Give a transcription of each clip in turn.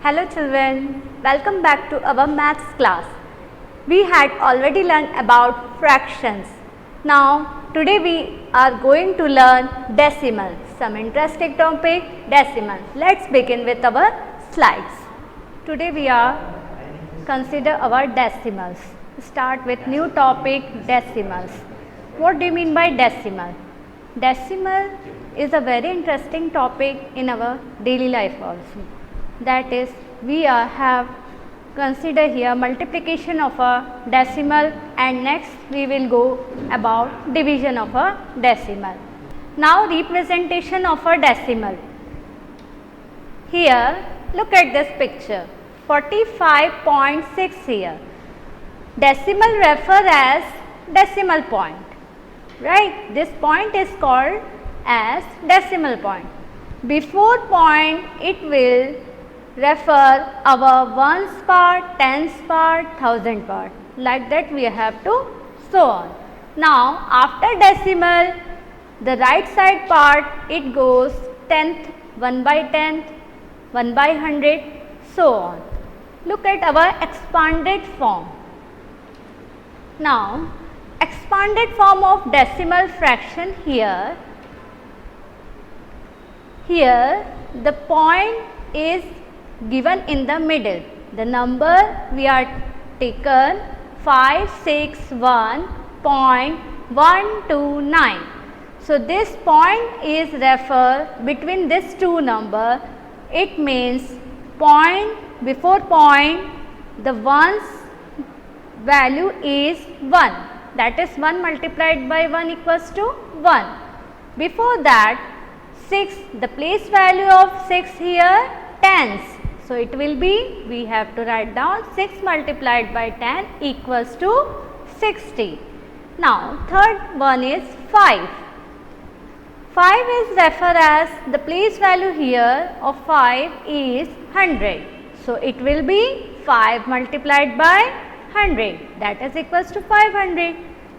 Hello children, welcome back to our maths class. We had already learned about fractions. Now today we are going to learn decimal. Some interesting topic, decimal. Let's begin with our slides. Today we are consider our decimals. Start with new topic, decimals. What do you mean by decimal? Decimal is a very interesting topic in our daily life also. That is, we have consider here multiplication of a decimal, and next we will go about division of a decimal. Now representation of a decimal. Here look at this picture, 45.6 here. Decimal refer as decimal point, right? This point is called as decimal point. Before point it will refer our ones part, tens part, thousand part, like that we have to so on. Now after decimal, the right side part it goes tenth, 1 by tenth, 1 by 100, so on. Look at our expanded form. Now expanded form of decimal fraction here. Here the point is given in the middle. The number we are taken 561.129. So this point is refer between these two number. It means point before point the ones value is 1. That is 1 multiplied by 1 equals to 1. Before that 6, the place value of 6 here tens. So it will be, we have to write down 6 multiplied by 10 equals to 60. Now third one is 5. 5 is refer as the place value here of 5 is 100. So it will be 5 multiplied by 100, that is equals to 500.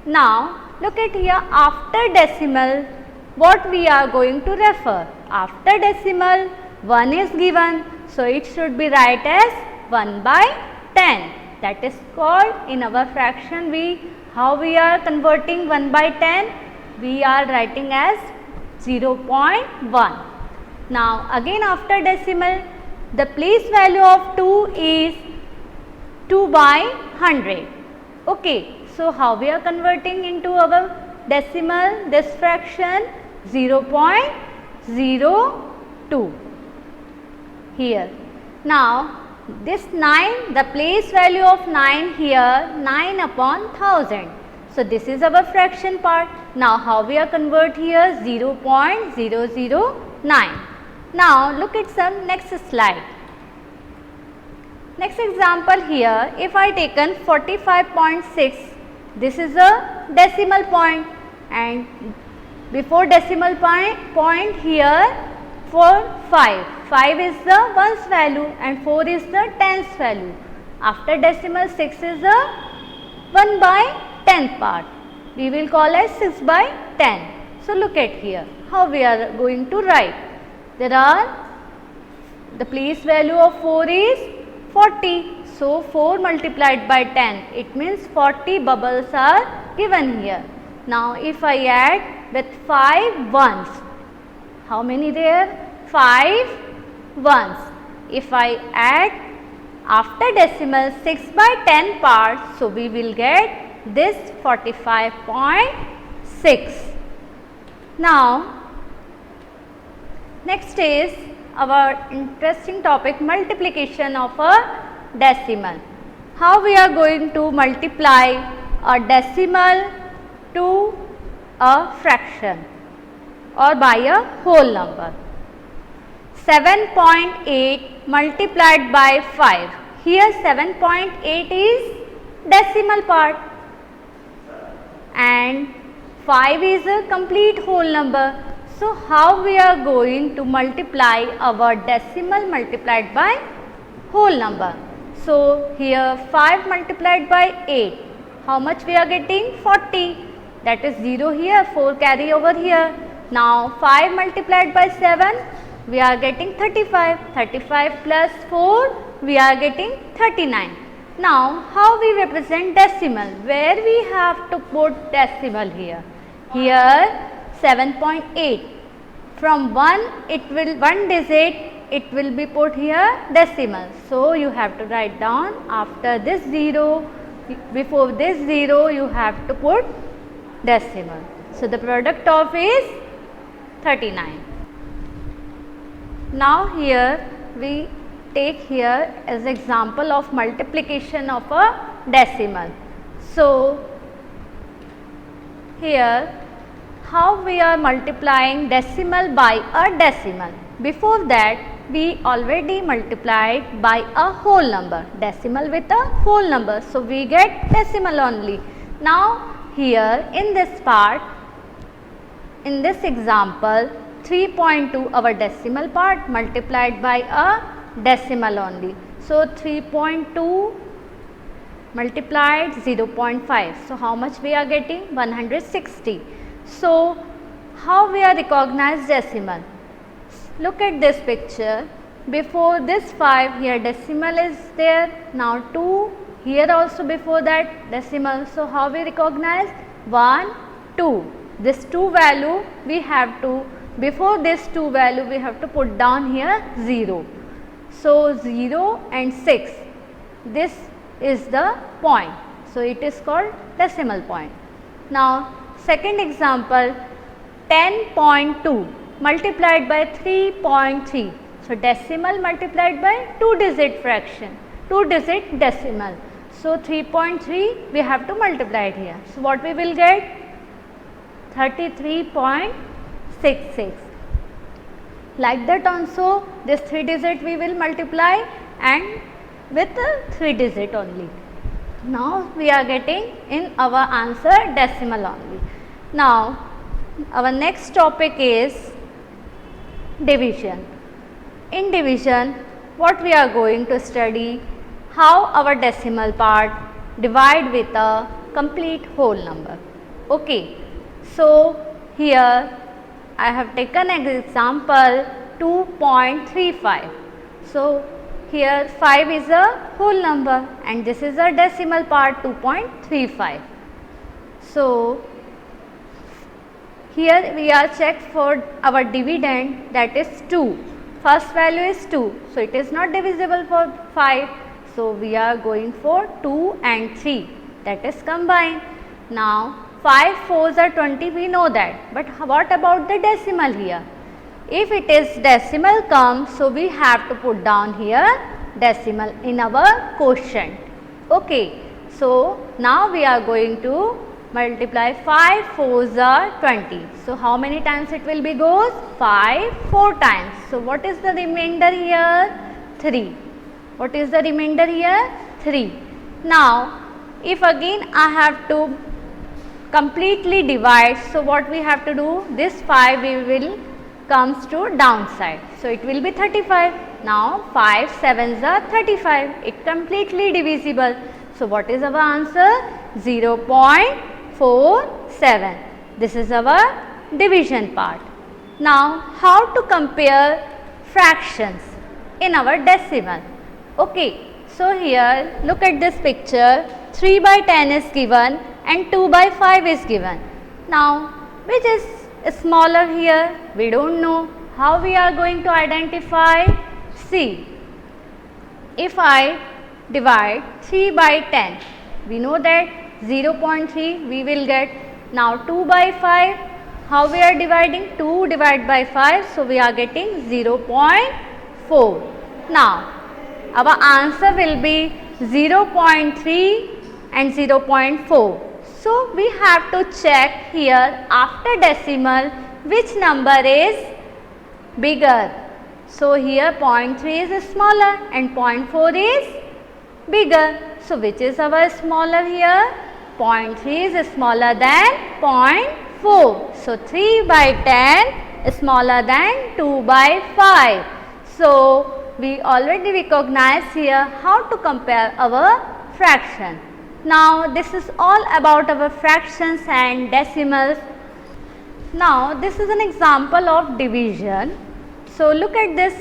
Now look at here, after decimal what we are going to refer. After decimal 1 is given, so it should be write as 1 by 10. That is called in our fraction how we are converting 1 by 10, we are writing as 0.1. Now again after decimal the place value of 2 is 2 by 100. Okay, so how we are converting into our decimal this fraction? 0.02 here. Now this 9, the place value of 9 here 9 upon 1000. So this is our fraction part. Now how we are convert here? 0.009. Now look at some next slide. Next example here, if I taken 45.6, this is a decimal point, and before decimal point here for 5. 5 is the ones value and 4 is the tens value. After decimal 6 is the 1 by 10th part. We will call as 6 by 10. So look at here how we are going to write. There are the place value of 4 is 40. So 4 multiplied by 10, it means 40 bubbles are given here. Now if I add with 5 ones, how many there? 5 ones. If I add after decimal 6 by 10 parts, so we will get this 45.6. Now next is our interesting topic, multiplication of a decimal. How we are going to multiply a decimal to a fraction or by a whole number. 7.8 multiplied by 5. Here 7.8 is decimal part and 5 is a complete whole number. So how we are going to multiply our decimal multiplied by whole number? So here 5 multiplied by 8, how much we are getting? 40. That is 0 here, 4 carry over here. Now 5 multiplied by 7, we are getting 35. 35 plus 4, we are getting 39. Now, how we represent decimal? Where we have to put decimal here? Here 7.8. From 1 digit it will be put here decimal. So, you have to write down after this 0, before this 0 you have to put decimal. So, the product of is 39. Now, here we take here as example of multiplication of a decimal. So, here how we are multiplying decimal by a decimal. Before that we already multiplied by a whole number, decimal with a whole number. So, we get decimal only. Now, here in this part, in this example 3.2 our decimal part multiplied by a decimal only. So, 3.2 multiplied 0.5. So, how much we are getting? 160. So, how we are recognize decimal? Look at this picture. Before this 5 here decimal is there. Now 2 here also before that decimal. So, how we recognize? 1, 2. This 2 value we have to, before this 2 value we have to put down here 0. So, 0 and 6, this is the point. So, it is called decimal point. Now, second example 10.2 multiplied by 3.3. So, decimal multiplied by 2 digit fraction, 2 digit decimal. So, 3.3 we have to multiply it here. So, what we will get? 33.66. Like that also this 3 digit we will multiply and with 3 digit only. Now, we are getting in our answer decimal only. Now, our next topic is division. In division, what we are going to study? How our decimal part divide with a complete whole number. Okay. So, here I have taken an example 2.35. So, here 5 is a whole number and this is a decimal part 2.35. So, here we are checked for our dividend, that is 2. First value is 2. So, it is not divisible for 5. So, we are going for 2 and 3, that is combined. Now, 5 4s are 20, we know that, but what about the decimal here? If it is decimal comes, so we have to put down here decimal in our quotient. Okay. So, now we are going to multiply 5 4s are 20. So, how many times it will be goes? 5 4 times. So, what is the remainder here? 3. What is the remainder here? 3. Now, if again I have to completely divide, so what we have to do? This 5 we will comes to downside. So, it will be 35. Now, 5 7s are 35. It completely divisible. So, what is our answer? 0.47. This is our division part. Now, how to compare fractions in our decimal? Okay. So, here look at this picture. 3 by 10 is given and 2 by 5 is given. Now, which is smaller here? We don't know. How we are going to identify? See, if I divide 3 by 10, we know that 0.3 we will get. Now, 2 by 5, how we are dividing? 2 divided by 5, so we are getting 0.4. Now, our answer will be 0.3 and 0.4. So, we have to check here after decimal which number is bigger. So, here 0.3 is smaller and 0.4 is bigger. So, which is our smaller here? 0.3 is smaller than 0.4. So, 3 by 10 is smaller than 2 by 5. So, we already recognize here how to compare our fraction. Now, this is all about our fractions and decimals. Now, this is an example of division. So look at this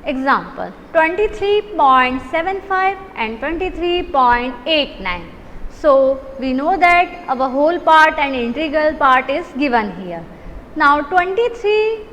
example, 23.75 and 23.89. So we know that our whole part and integral part is given here. Now 23,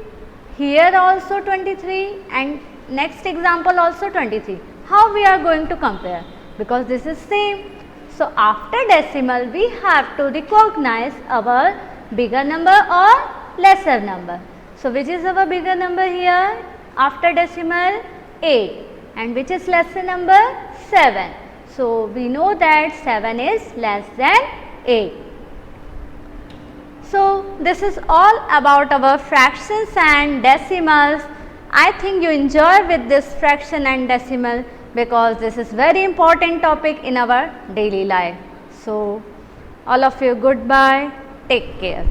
here also 23 and next example also 23. How we are going to compare? Because this is same. So after decimal we have to recognize our bigger number or lesser number. So which is our bigger number here? After decimal 8, and which is lesser number 7. So we know that 7 is less than 8. So this is all about our fractions and decimals. I think you enjoy with this fraction and decimal because this is very important topic in our daily life. So all of you, goodbye, take care.